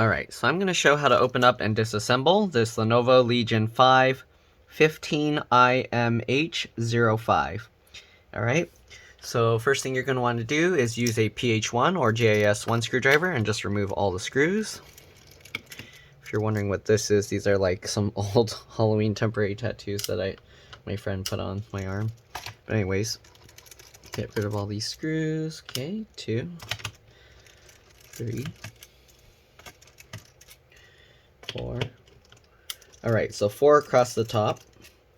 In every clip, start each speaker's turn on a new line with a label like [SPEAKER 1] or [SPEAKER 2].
[SPEAKER 1] Alright, so I'm going to show how to open up and disassemble this Lenovo Legion 5 15IMH05. Alright, so first thing you're going to want to do is use a PH1 or JIS1 screwdriver and just remove all the screws. If you're wondering what this is, these are like some old Halloween temporary tattoos that my friend put on my arm. But anyways, get rid of all these screws. Okay, 2, 3, 4. Alright, so 4 across the top,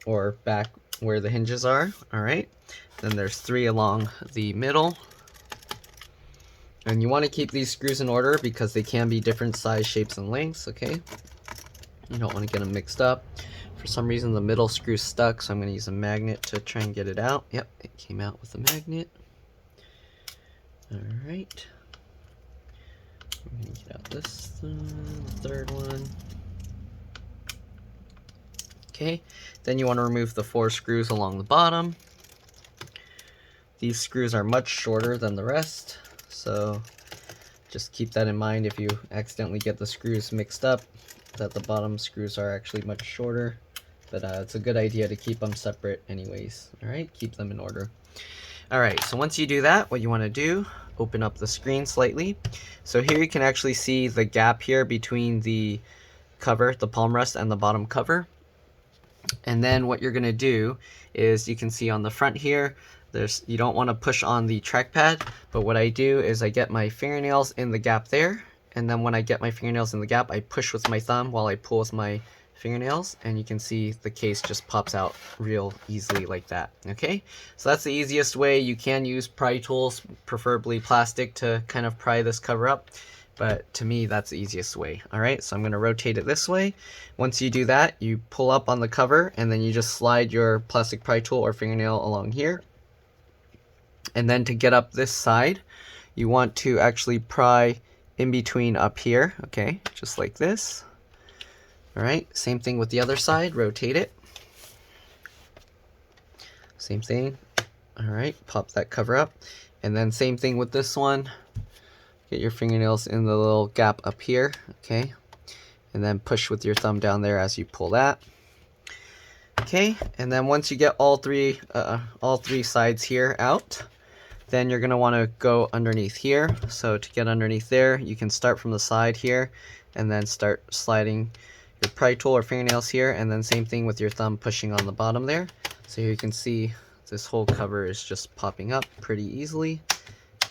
[SPEAKER 1] or back where the hinges are. Alright, then there's 3 along the middle. And you want to keep these screws in order because they can be different size, shapes, and lengths, okay? You don't want to get them mixed up. For some reason the middle screw's stuck, so I'm going to use a magnet to try and get it out. Yep, it came out with a magnet. Alright. I'm going to get out this the third one. Okay, then you want to remove the 4 screws along the bottom. These screws are much shorter than the rest, so just keep that in mind if you accidentally get the screws mixed up, that the bottom screws are actually much shorter. But it's a good idea to keep them separate anyways. Alright, keep them in order. Alright, so once you do that, what you want to do, open up the screen slightly. So here you can actually see the gap here between the cover, the palm rest, and the bottom cover. And then what you're going to do is, you can see on the front here, you don't want to push on the trackpad, but what I do is I get my fingernails in the gap there, and then when I get my fingernails in the gap, I push with my thumb while I pull with my fingernails, and you can see the case just pops out real easily like that. Okay, so that's the easiest way. You can use pry tools, preferably plastic, to kind of pry this cover up, but to me that's the easiest way. Alright, so I'm going to rotate it this way. Once you do that, you pull up on the cover, and then you just slide your plastic pry tool or fingernail along here. And then to get up this side, you want to actually pry in between up here, okay, just like this. Alright, same thing with the other side, rotate it. Same thing. Alright, pop that cover up. And then same thing with this one. Get your fingernails in the little gap up here, okay. And then push with your thumb down there as you pull that. Okay, and then once you get all three sides here out, then you're going to want to go underneath here. So to get underneath there, you can start from the side here and then start sliding your pry tool or fingernails here, and then same thing with your thumb pushing on the bottom there. So here you can see this whole cover is just popping up pretty easily,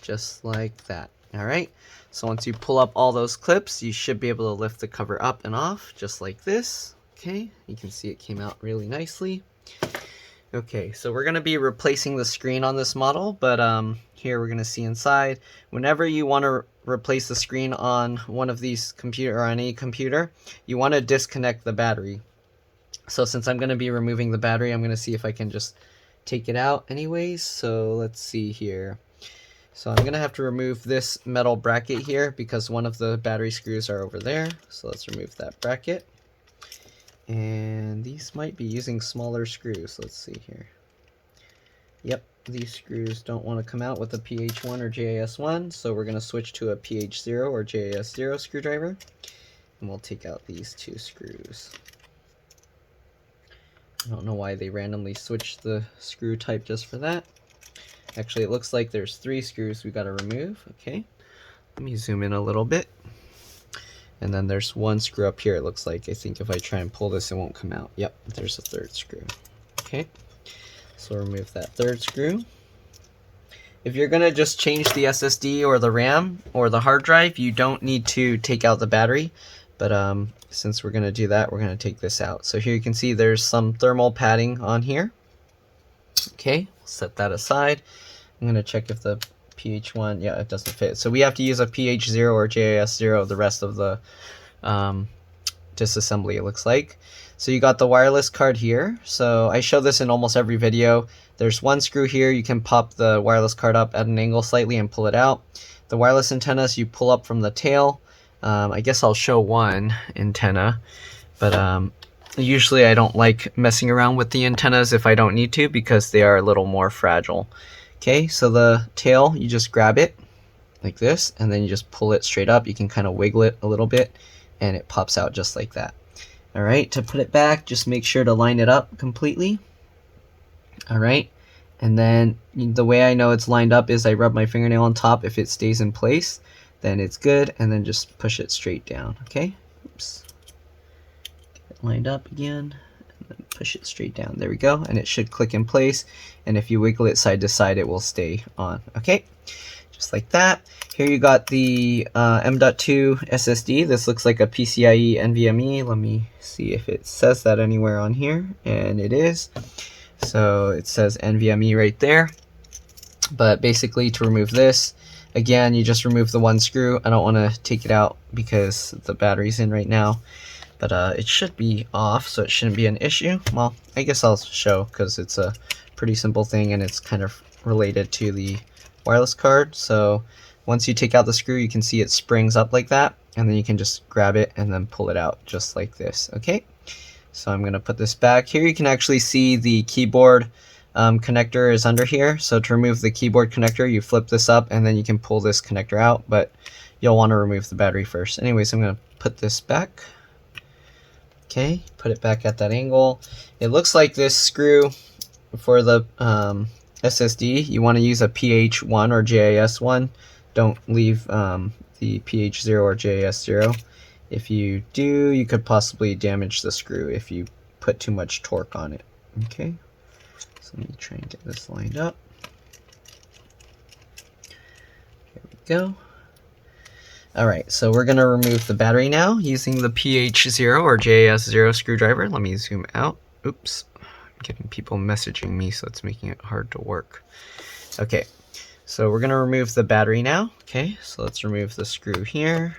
[SPEAKER 1] just like that. Alright, so once you pull up all those clips, you should be able to lift the cover up and off, just like this. Okay, you can see it came out really nicely. Okay, so we're going to be replacing the screen on this model, but here we're going to see inside. Whenever you want to replace the screen on one of these computer or on any computer, you want to disconnect the battery. So since I'm going to be removing the battery, I'm going to see if I can just take it out anyways. So let's see here. So I'm going to have to remove this metal bracket here because one of the battery screws are over there. So let's remove that bracket. And these might be using smaller screws. Let's see here. Yep, these screws don't want to come out with a PH1 or JIS1, so we're going to switch to a PH0 or JIS0 screwdriver, and we'll take out these 2 screws. I don't know why they randomly switched the screw type just for that. Actually, it looks like there's 3 screws we got to remove. Okay, let me zoom in a little bit. And then there's 1 screw up here, it looks like. I think if I try and pull this, it won't come out. Yep, there's a 3rd screw. Okay, so remove that 3rd screw. If you're going to just change the SSD or the RAM or the hard drive, you don't need to take out the battery. But since we're going to do that, we're going to take this out. So here you can see there's some thermal padding on here. Okay, set that aside. I'm going to check if the PH1, yeah, it doesn't fit. So we have to use a PH0 or JIS0 the rest of the disassembly, it looks like. So you got the wireless card here. So I show this in almost every video. There's 1 screw here. You can pop the wireless card up at an angle slightly and pull it out. The wireless antennas you pull up from the tail. I guess I'll show 1 antenna, but usually I don't like messing around with the antennas if I don't need to because they are a little more fragile. Okay, so the tail, you just grab it like this, and then you just pull it straight up. You can kind of wiggle it a little bit and it pops out just like that. Alright, to put it back, just make sure to line it up completely. Alright, and then the way I know it's lined up is I rub my fingernail on top. If it stays in place, then it's good, and then just push it straight down. Okay, oops, get it lined up again, and then push it straight down. There we go, and it should click in place, and if you wiggle it side to side, it will stay on. Okay, just like that. Here you got the M.2 SSD. This looks like a PCIe NVMe. Let me see if it says that anywhere on here, and it is. So it says NVMe right there. But basically, to remove this, again, you just remove the one screw. I don't want to take it out because the battery's in right now, but it should be off, so it shouldn't be an issue. Well, I guess I'll show because it's a pretty simple thing and it's kind of related to the wireless card. So once you take out the screw, you can see it springs up like that, and then you can just grab it and then pull it out just like this. Okay, so I'm going to put this back. Here you can actually see the keyboard connector is under here. So to remove the keyboard connector, you flip this up and then you can pull this connector out, but you'll want to remove the battery first. Anyways, I'm going to put this back. Okay, put it back at that angle. It looks like this screw for the SSD, you want to use a PH1 or JIS1. Don't leave the PH0 or JIS0. If you do, you could possibly damage the screw if you put too much torque on it. Okay, so let me try and get this lined up. Here we go. Alright, so we're going to remove the battery now using the PH0 or JIS0 screwdriver. Let me zoom out. Oops, I'm getting people messaging me, so it's making it hard to work. Okay, so we're going to remove the battery now. Okay, so let's remove the screw here.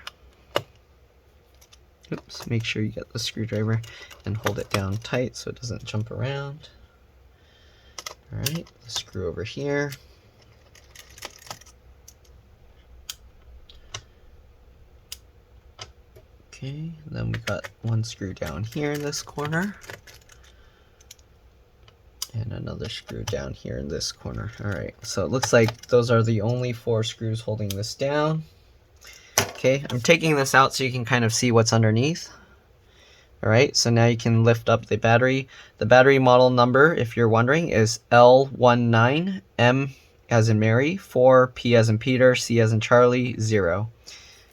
[SPEAKER 1] Oops, make sure you get the screwdriver and hold it down tight so it doesn't jump around. Alright, the screw over here. Okay, then we got one screw down here in this corner. And another screw down here in this corner. Alright, so it looks like those are the only 4 screws holding this down. Okay, I'm taking this out so you can kind of see what's underneath. Alright, so now you can lift up the battery. The battery model number, if you're wondering, is L19M as in Mary, 4, P as in Peter, C as in Charlie, 0.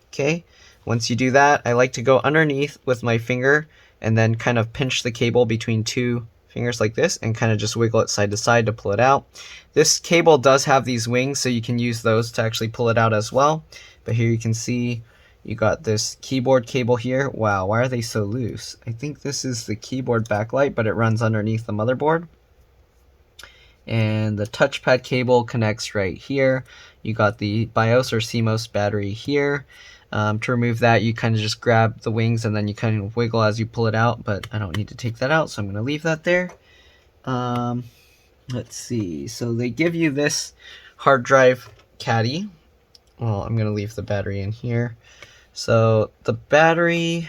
[SPEAKER 1] Okay, once you do that, I like to go underneath with my finger and then kind of pinch the cable between 2 fingers like this and kind of just wiggle it side to side to pull it out. This cable does have these wings, so you can use those to actually pull it out as well. But here you can see you got this keyboard cable here. Wow, why are they so loose? I think this is the keyboard backlight, but it runs underneath the motherboard. And the touchpad cable connects right here. You got the BIOS or CMOS battery here. To remove that, you kind of just grab the wings and then you kind of wiggle as you pull it out, but I don't need to take that out, so I'm going to leave that there. Let's see. So they give you this hard drive caddy. Well, I'm going to leave the battery in here. So the battery,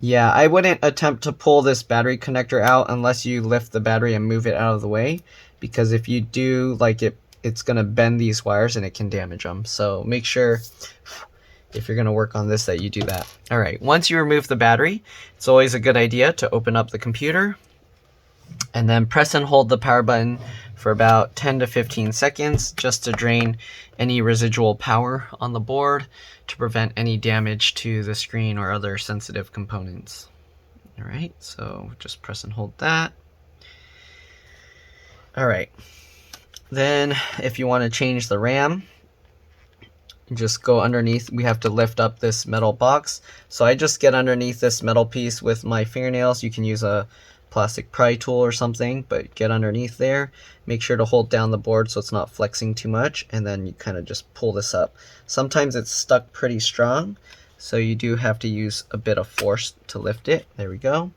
[SPEAKER 1] yeah, I wouldn't attempt to pull this battery connector out unless you lift the battery and move it out of the way, because if you do, like it's going to bend these wires and it can damage them. So make sure if you're going to work on this that you do that. All right, once you remove the battery, it's always a good idea to open up the computer and then press and hold the power button for about 10 to 15 seconds just to drain any residual power on the board to prevent any damage to the screen or other sensitive components. All right, so just press and hold that. All right. Then if you want to change the RAM, just go underneath. We have to lift up this metal box. So I just get underneath this metal piece with my fingernails. You can use a plastic pry tool or something, but get underneath there. Make sure to hold down the board so it's not flexing too much, and then you kind of just pull this up. Sometimes it's stuck pretty strong, so you do have to use a bit of force to lift it. There we go.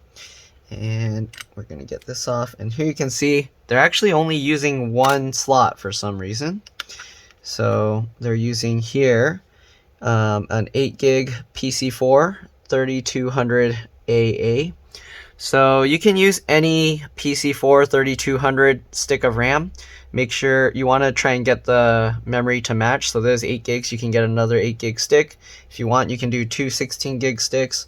[SPEAKER 1] And we're going to get this off. And here you can see they're actually only using one slot for some reason. So they're using here an 8 gig PC4 3200 AA. So you can use any PC4 3200 stick of RAM. Make sure you want to try and get the memory to match. So there's 8 gigs, you can get another 8 gig stick. If you want, you can do 2 16 gig sticks.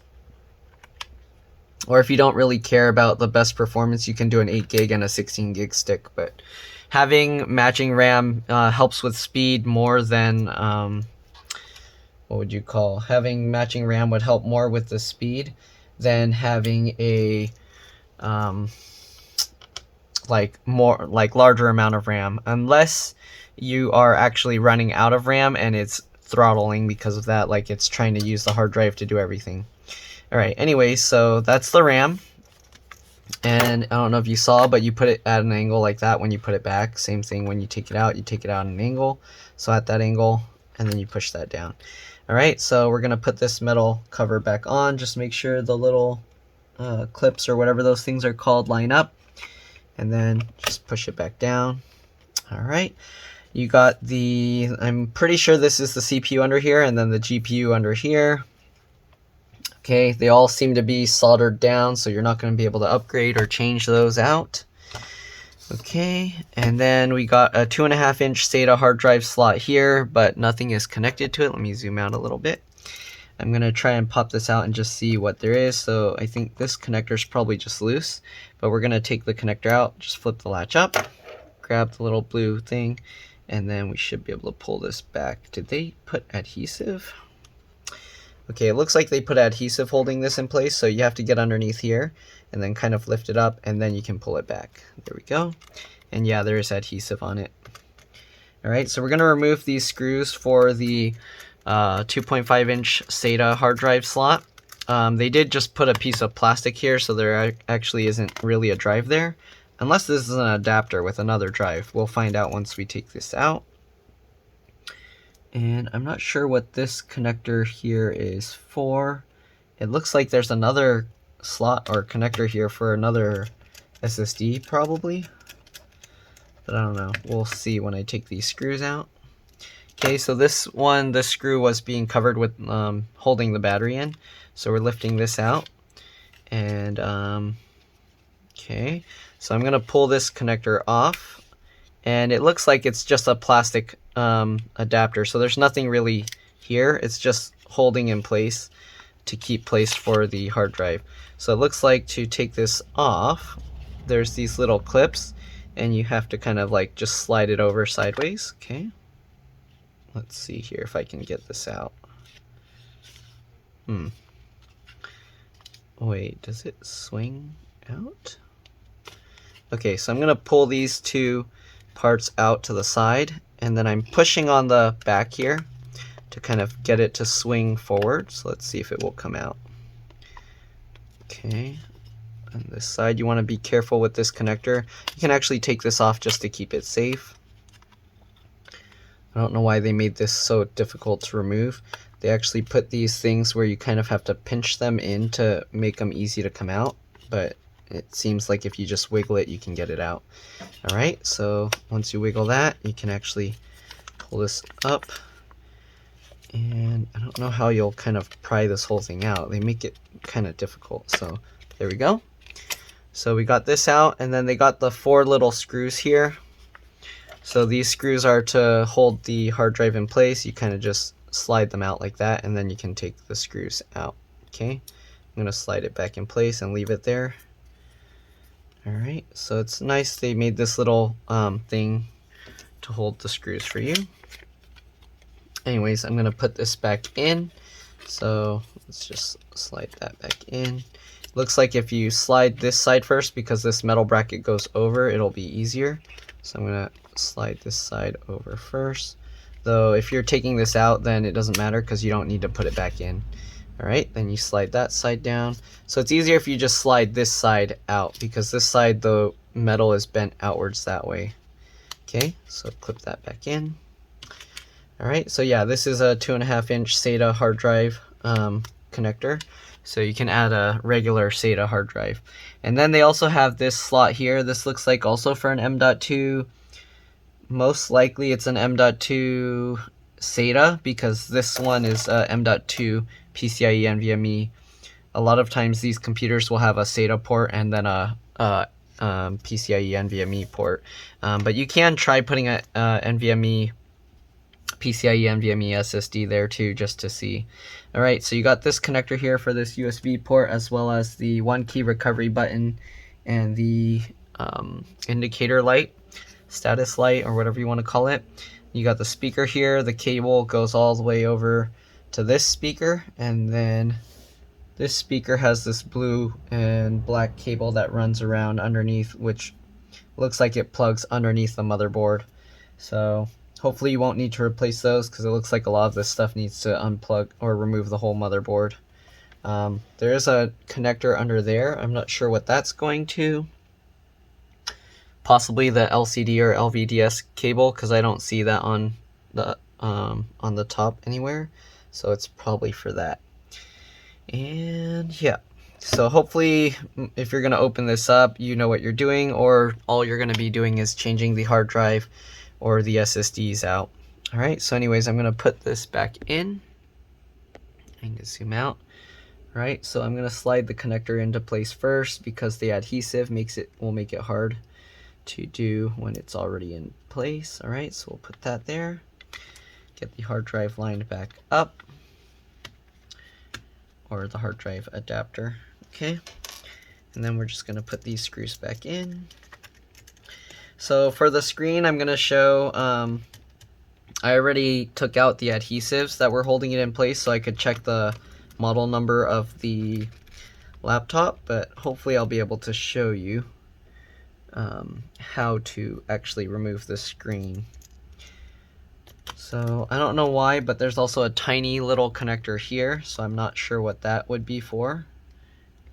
[SPEAKER 1] Or if you don't really care about the best performance, you can do an 8 gig and a 16 gig stick. But having matching RAM helps with speed more than, what would you call? Having matching RAM would help more with the speed than having a larger amount of RAM, unless you are actually running out of RAM and it's throttling because of that, like it's trying to use the hard drive to do everything. Alright, anyway, so that's the RAM, and I don't know if you saw, but you put it at an angle like that when you put it back. Same thing when you take it out at an angle, so at that angle, and then you push that down. Alright, so we're going to put this metal cover back on. Just make sure the little clips or whatever those things are called line up, and then just push it back down. Alright, you got the, I'm pretty sure this is the CPU under here, and then the GPU under here. Okay, they all seem to be soldered down, so you're not going to be able to upgrade or change those out. Okay, and then we got a 2.5-inch SATA hard drive slot here, but nothing is connected to it. Let me zoom out a little bit. I'm going to try and pop this out and just see what there is. So I think this connector is probably just loose, but we're going to take the connector out, just flip the latch up, grab the little blue thing, and then we should be able to pull this back. Did they put adhesive? Okay, it looks like they put adhesive holding this in place, so you have to get underneath here and then kind of lift it up, and then you can pull it back. There we go. And yeah, there is adhesive on it. Alright, so we're going to remove these screws for the 2.5-inch SATA hard drive slot. They did just put a piece of plastic here, so there actually isn't really a drive there. Unless this is an adapter with another drive. We'll find out once we take this out. And I'm not sure what this connector here is for. It looks like there's another slot or connector here for another SSD probably. But I don't know. We'll see when I take these screws out. Okay, so this one, the screw was being covered with holding the battery in. So we're lifting this out. And, okay. So I'm going to pull this connector off. And it looks like it's just a plastic adapter, so there's nothing really here. It's just holding in place to keep place for the hard drive. So it looks like to take this off, there's these little clips, and you have to kind of like just slide it over sideways. Okay, let's see here if I can get this out. Wait, does it swing out? Okay, so I'm gonna pull these two parts out to the side, and then I'm pushing on the back here to kind of get it to swing forward. So let's see if it will come out. Okay, on this side you want to be careful with this connector. You can actually take this off just to keep it safe. I don't know why they made this so difficult to remove. They actually put these things where you kind of have to pinch them in to make them easy to come out, but it seems like if you just wiggle it, you can get it out. Alright, so once you wiggle that, you can actually pull this up. And I don't know how you'll kind of pry this whole thing out. They make it kind of difficult. So there we go. So we got this out, and then they got the 4 little screws here. So these screws are to hold the hard drive in place. You kind of just slide them out like that, and then you can take the screws out. Okay, I'm going to slide it back in place and leave it there. Alright, so it's nice they made this little thing to hold the screws for you. Anyways, I'm going to put this back in. So let's just slide that back in. Looks like if you slide this side first, because this metal bracket goes over, it'll be easier. So I'm going to slide this side over first. Though if you're taking this out, then it doesn't matter because you don't need to put it back in. Alright, then you slide that side down. So it's easier if you just slide this side out, because this side, the metal is bent outwards that way. Okay, so clip that back in. Alright, so yeah, this is a 2.5-inch SATA hard drive connector. So you can add a regular SATA hard drive. And then they also have this slot here. This looks like also for an M.2. Most likely it's an M.2 SATA, because this one is M.2 PCIe NVMe a lot of times these computers will have a SATA port and then a PCIe NVMe port, but you can try putting a NVMe PCIe NVMe SSD there too, just to see. All right, so you got this connector here for this USB port, as well as the 1-key recovery button and the indicator light, status light, or whatever you want to call it. You got the speaker here. The cable goes all the way over to this speaker, and then this speaker has this blue and black cable that runs around underneath, which looks like it plugs underneath the motherboard. So hopefully you won't need to replace those, because it looks like a lot of this stuff needs to unplug or remove the whole motherboard. There is a connector under there. I'm not sure what that's going to. Possibly the LCD or LVDS cable, because I don't see that on the top anywhere. So it's probably for that. And yeah, so hopefully if you're going to open this up, you know what you're doing, or all you're going to be doing is changing the hard drive or the SSDs out. All right, so anyways, I'm going to put this back in. I need to zoom out. All right, so I'm going to slide the connector into place first, because the adhesive will make it hard to do when it's already in place. All right, so we'll put that there. Get the hard drive lined back up, or the hard drive adapter. Okay, and then we're just going to put these screws back in. So for the screen, I'm going to show, I already took out the adhesives that were holding it in place, so I could check the model number of the laptop, but hopefully I'll be able to show you how to actually remove the screen. So I don't know why, but there's also a tiny little connector here, so I'm not sure what that would be for.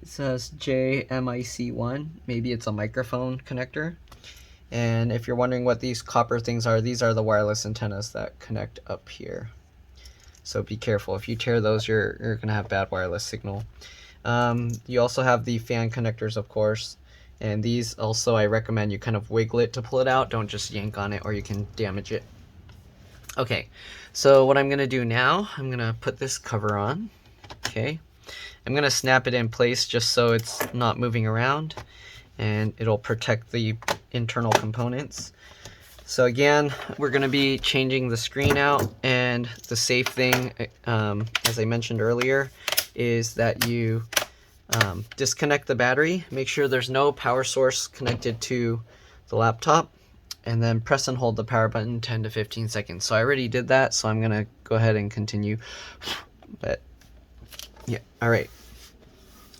[SPEAKER 1] It says JMIC1, maybe it's a microphone connector. And if you're wondering what these copper things are, these are the wireless antennas that connect up here. So be careful. If you tear those, you're going to have bad wireless signal. You also have the fan connectors, of course. And these also, I recommend you kind of wiggle it to pull it out. Don't just yank on it, or you can damage it. Okay, so what I'm going to do now, I'm going to put this cover on. Okay, I'm going to snap it in place just so it's not moving around, and it'll protect the internal components. So again, we're going to be changing the screen out, and the safe thing, as I mentioned earlier, is that you disconnect the battery, make sure there's no power source connected to the laptop, and then press and hold the power button 10 to 15 seconds. So I already did that, so I'm going to go ahead and continue. But yeah, all right.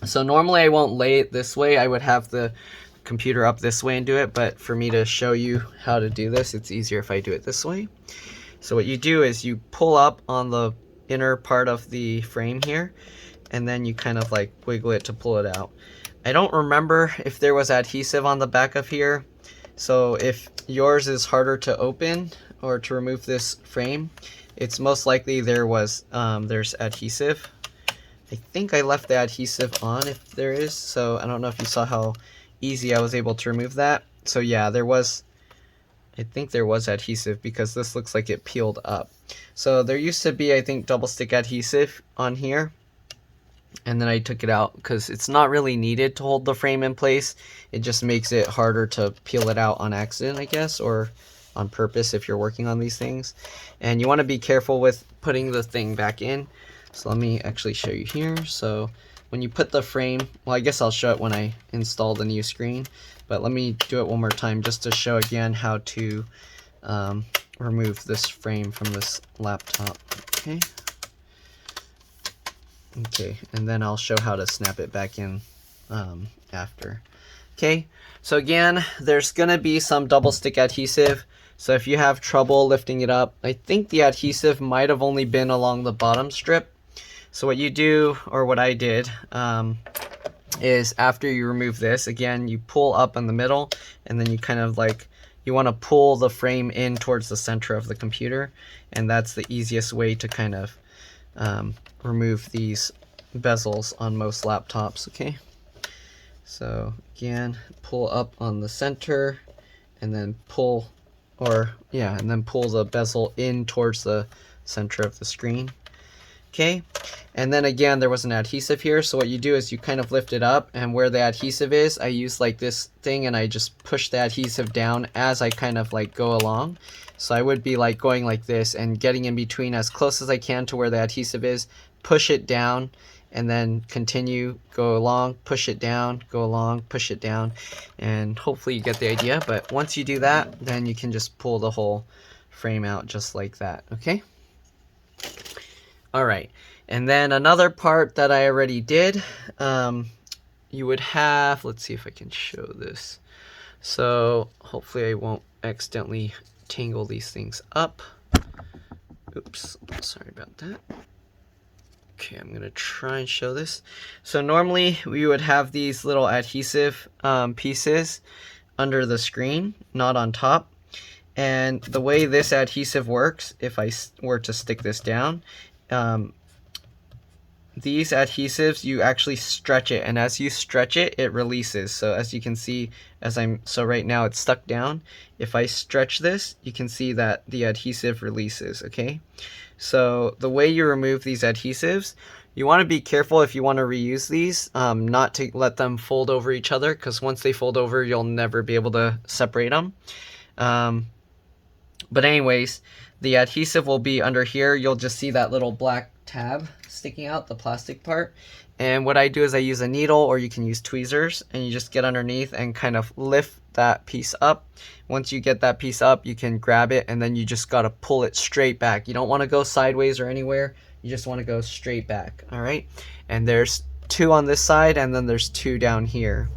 [SPEAKER 1] So normally I won't lay it this way. I would have the computer up this way and do it, but for me to show you how to do this, it's easier if I do it this way. So what you do is you pull up on the inner part of the frame here, and then you kind of like wiggle it to pull it out. I don't remember if there was adhesive on the back of here, so if yours is harder to open or to remove this frame, it's most likely there's adhesive. I think I left the adhesive on if there is, so I don't know if you saw how easy I was able to remove that. So yeah, I think there was adhesive, because this looks like it peeled up. So there used to be, I think, double stick adhesive on here, and then I took it out because it's not really needed to hold the frame in place. It just makes it harder to peel it out on accident, I guess, or on purpose if you're working on these things. And you want to be careful with putting the thing back in. So let me actually show you here. So when you put the frame, well, I guess I'll show it when I install the new screen, but let me do it one more time just to show again how to remove this frame from this laptop. Okay, and then I'll show how to snap it back in after. Okay, so again, there's gonna be some double stick adhesive, so if you have trouble lifting it up, I think the adhesive might have only been along the bottom strip. So what you do, or what I did, is after you remove this, again, you pull up in the middle, and then you kind of like, you want to pull the frame in towards the center of the computer, and that's the easiest way to kind of remove these bezels on most laptops. Okay, so again, pull up on the center, and then pull, and then pull the bezel in towards the center of the screen. Okay, and then again there was an adhesive here, so what you do is you kind of lift it up, and where the adhesive is, I use like this thing and I just push the adhesive down as I kind of like go along. So I would be like going like this and getting in between as close as I can to where the adhesive is, push it down, and then continue, go along, push it down, go along, push it down, and hopefully you get the idea. But once you do that, then you can just pull the whole frame out just like that. Okay. All right, and then another part that I already did, you would have, let's see if I can show this. So hopefully I won't accidentally tangle these things up. Oops, sorry about that. Okay, I'm gonna try and show this. So normally we would have these little adhesive pieces under the screen, not on top. And the way this adhesive works, if I were to stick this down, these adhesives, you actually stretch it, and as you stretch it, it releases. So as you can see, so right now it's stuck down. If I stretch this, you can see that the adhesive releases. Okay, so the way you remove these adhesives, you want to be careful if you want to reuse these, not to let them fold over each other, because once they fold over, you'll never be able to separate them. But anyways, the adhesive will be under here. You'll just see that little black tab sticking out, the plastic part. And what I do is I use a needle, or you can use tweezers, and you just get underneath and kind of lift that piece up. Once you get that piece up, you can grab it, and then you just got to pull it straight back. You don't want to go sideways or anywhere. You just want to go straight back. All right. And there's 2 on this side, and then there's 2 down here.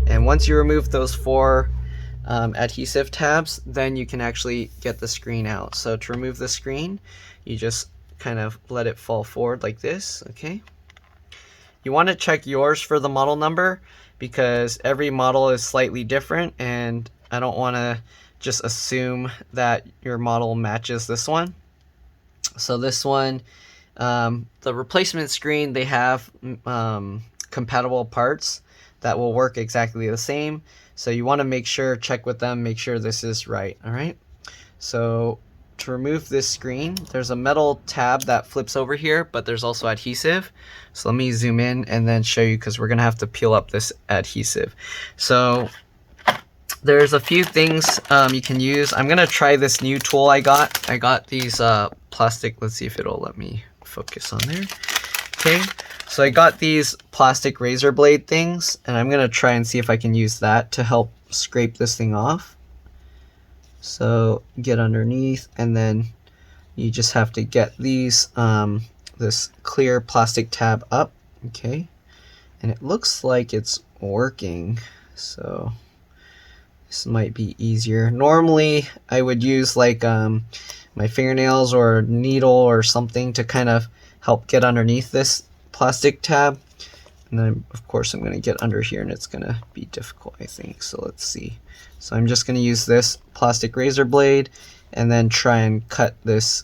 [SPEAKER 1] And once you remove those 4 adhesive tabs, then you can actually get the screen out. So to remove the screen, you just kind of let it fall forward like this. Okay, you want to check yours for the model number, because every model is slightly different, and I don't want to just assume that your model matches this one. So this one, the replacement screen, they have compatible parts that will work exactly the same. So you want to make sure, check with them, make sure this is right. All right. So to remove this screen, there's a metal tab that flips over here, but there's also adhesive. So let me zoom in and then show you, because we're going to have to peel up this adhesive. So there's a few things you can use. I'm going to try this new tool I got. I got these plastic, let's see if it'll let me focus on there. Okay. So I got these plastic razor blade things, and I'm going to try and see if I can use that to help scrape this thing off. So get underneath, and then you just have to get these this clear plastic tab up. Okay, and it looks like it's working, so this might be easier. Normally I would use like my fingernails or a needle or something to kind of help get underneath this plastic tab, and then of course I'm going to get under here, and it's going to be difficult, I think. So let's see. So I'm just going to use this plastic razor blade and then try and cut this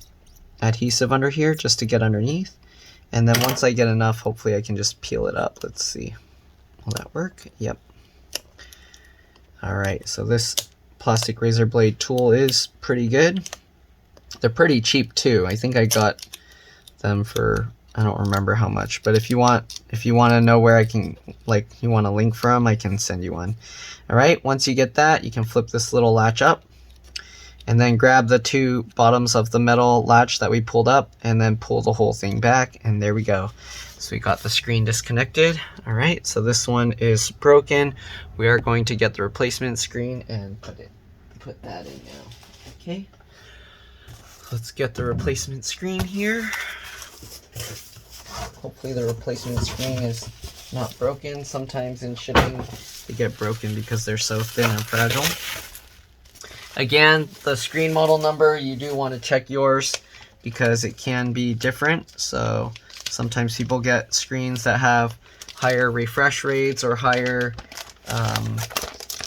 [SPEAKER 1] adhesive under here just to get underneath, and then once I get enough, hopefully I can just peel it up. Let's see, will that work? Yep. Alright, so this plastic razor blade tool is pretty good. They're pretty cheap too. I think I got them for, I don't remember how much, but if you want to know where I can, like, you want a link from, I can send you one. All right, once you get that, you can flip this little latch up, and then grab the 2 bottoms of the metal latch that we pulled up, and then pull the whole thing back, and there we go. So we got the screen disconnected. All right, so this one is broken. We are going to get the replacement screen and put that in now. Okay, let's get the replacement screen here. Hopefully the replacement screen is not broken. Sometimes in shipping they get broken because they're so thin and fragile. Again, the screen model number, you do want to check yours because it can be different. So sometimes people get screens that have higher refresh rates or higher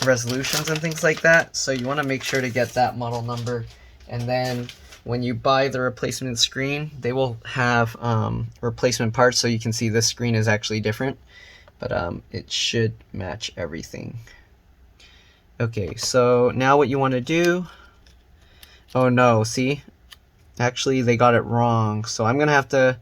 [SPEAKER 1] resolutions and things like that. So you want to make sure to get that model number, and then when you buy the replacement screen, they will have replacement parts, so you can see this screen is actually different, but it should match everything. Okay, so now what you want to do, oh no, see, actually they got it wrong, so I'm gonna have to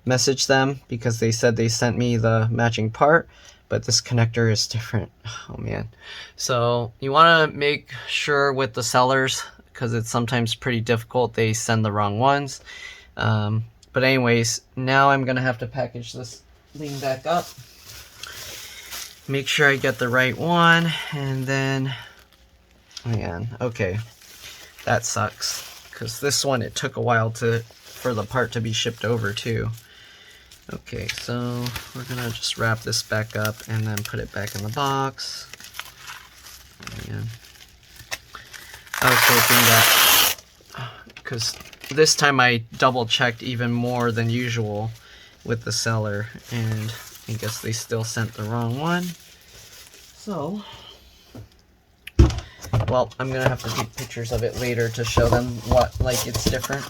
[SPEAKER 1] message them because they said they sent me the matching part, but this connector is different. Oh man. So you want to make sure with the sellers, because it's sometimes pretty difficult, they send the wrong ones. But anyways, now I'm gonna have to package this thing back up, make sure I get the right one, and then, man, okay, that sucks, because this one, it took a while for the part to be shipped over too. Okay, so we're gonna just wrap this back up and then put it back in the box. Man. I was hoping that, because this time I double checked even more than usual with the seller, and I guess they still sent the wrong one. So, well, I'm gonna have to take pictures of it later to show them what, like, it's different.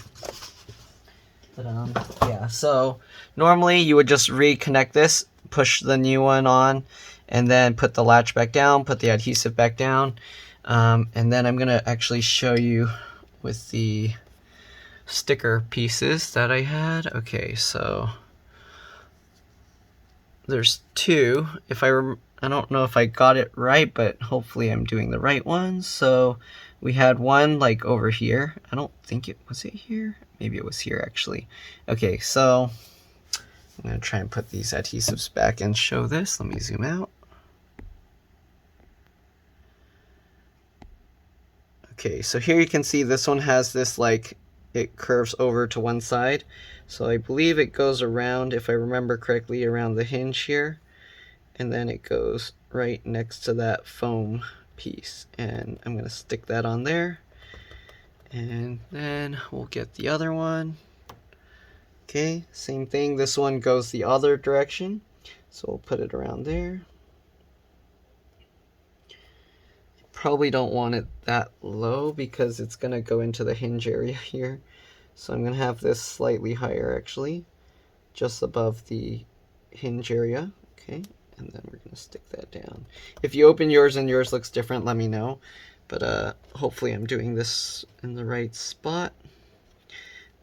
[SPEAKER 1] But, yeah, so normally you would just reconnect this, push the new one on, and then put the latch back down, put the adhesive back down, and then I'm gonna actually show you with the sticker pieces that I had. Okay, so there's two. I don't know if I got it right, but hopefully I'm doing the right ones. So we had one like over here. I don't think was it here? Maybe it was here actually. Okay, so I'm gonna try and put these adhesives back and show this. Let me zoom out. Okay, so here you can see this one has this, like, it curves over to one side. So I believe it goes around, if I remember correctly, around the hinge here. And then it goes right next to that foam piece. And I'm gonna stick that on there. And then we'll get the other one. Okay, same thing. This one goes the other direction. So we'll put it around there. Probably don't want it that low because it's gonna go into the hinge area here. So I'm gonna have this slightly higher actually, just above the hinge area. Okay, and then we're gonna stick that down. If you open yours and yours looks different, let me know. But hopefully I'm doing this in the right spot.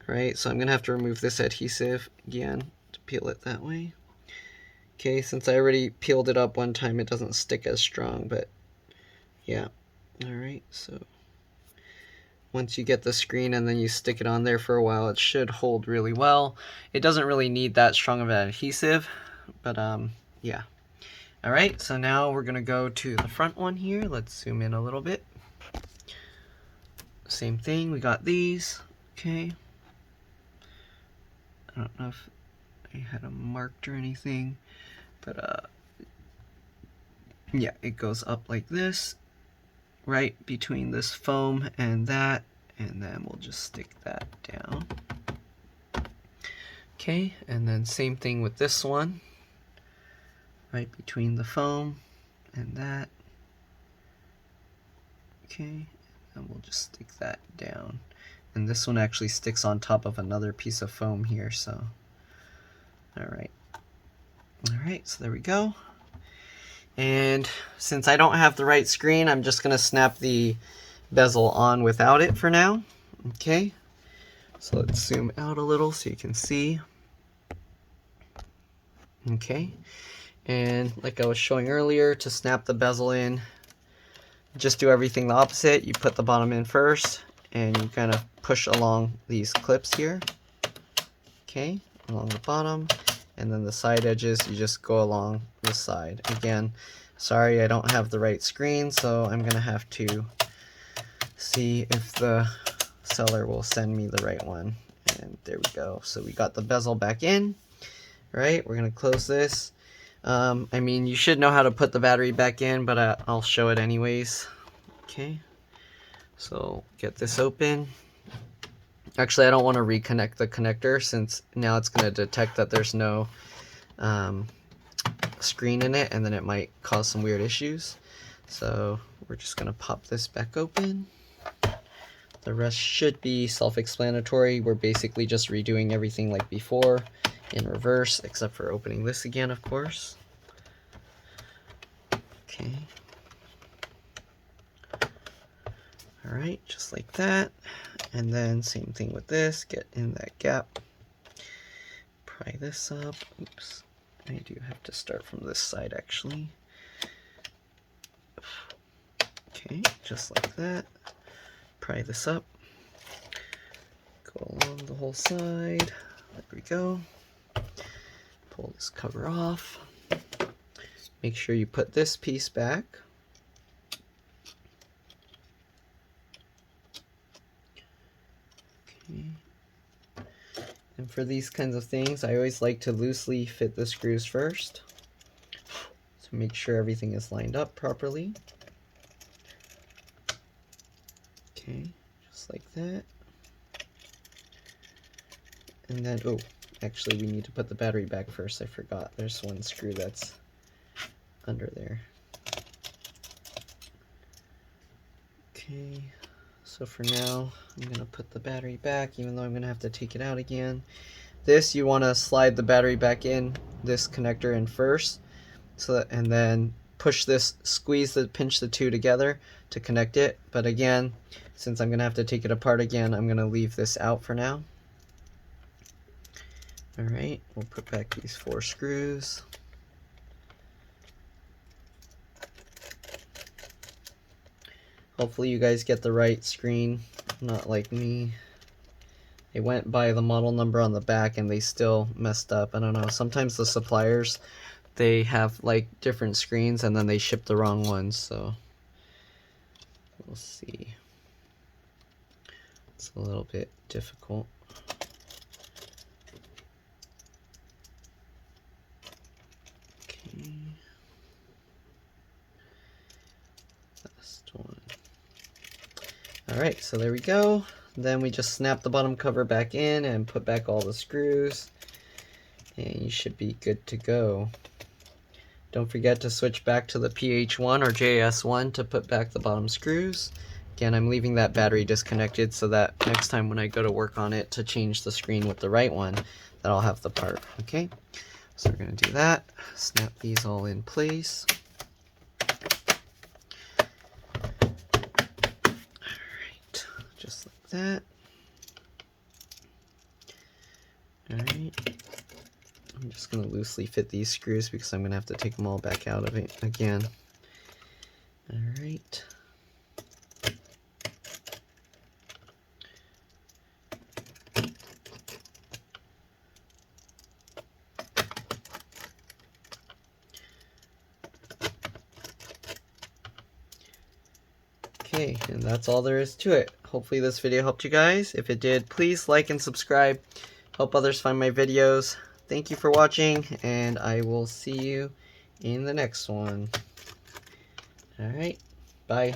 [SPEAKER 1] All right, so I'm gonna have to remove this adhesive again to peel it that way. Okay, since I already peeled it up one time, it doesn't stick as strong, but yeah. All right, so once you get the screen and then you stick it on there for a while, it should hold really well. It doesn't really need that strong of an adhesive, but yeah. All right, so now we're gonna go to the front one here. Let's zoom in a little bit. Same thing, we got these, okay. I don't know if I had them marked or anything, but yeah, it goes up like this, right between this foam and that, and then we'll just stick that down. Okay, and then same thing with this one, right between the foam and that. Okay, and we'll just stick that down. And this one actually sticks on top of another piece of foam here, so. Alright, so there we go. And since I don't have the right screen, I'm just gonna snap the bezel on without it for now. Okay, so let's zoom out a little so you can see. Okay, and like I was showing earlier, to snap the bezel in, just do everything the opposite. You put the bottom in first, and you kind of push along these clips here. Okay, along the bottom, and then the side edges, you just go along the side. Again, sorry I don't have the right screen, so I'm gonna have to see if the seller will send me the right one. And there we go. So we got the bezel back in. Right, we're gonna close this. I mean, you should know how to put the battery back in, but I'll show it anyways. Okay, so get this open. Actually, I don't want to reconnect the connector since now it's going to detect that there's no screen in it, and then it might cause some weird issues. So we're just going to pop this back open. The rest should be self-explanatory. We're basically just redoing everything like before in reverse, except for opening this again, of course. Okay. Alright, just like that. And then same thing with this, get in that gap, pry this up. Oops, I do have to start from this side actually. Okay, just like that. Pry this up. Go along the whole side. There we go. Pull this cover off. Make sure you put this piece back. Okay. And for these kinds of things, I always like to loosely fit the screws first. So make sure everything is lined up properly. Okay, just like that. And then, oh, actually we need to put the battery back first. I forgot. There's one screw that's under there. Okay, so for now, I'm going to put the battery back, even though I'm going to have to take it out again. This, you want to slide the battery back in, this connector in first, so that, and then push this, pinch the two together to connect it. But again, since I'm going to have to take it apart again, I'm going to leave this out for now. Alright, we'll put back these 4 screws. Hopefully you guys get the right screen, not like me. They went by the model number on the back and they still messed up. I don't know, sometimes the suppliers, they have like different screens and then they ship the wrong ones, so we'll see. It's a little bit difficult. Okay. Last one. Alright, so there we go. Then we just snap the bottom cover back in and put back all the screws. And you should be good to go. Don't forget to switch back to the PH1 or JS1 to put back the bottom screws. Again, I'm leaving that battery disconnected so that next time when I go to work on it to change the screen with the right one, that I'll have the part, okay? So we're going to do that. Snap these all in place. Alright, just like that. Alright. I'm just going to loosely fit these screws because I'm going to have to take them all back out of it again. Alright. Okay, and that's all there is to it. Hopefully this video helped you guys. If it did, please like and subscribe. Help others find my videos. Thank you for watching, and I will see you in the next one. Alright, bye.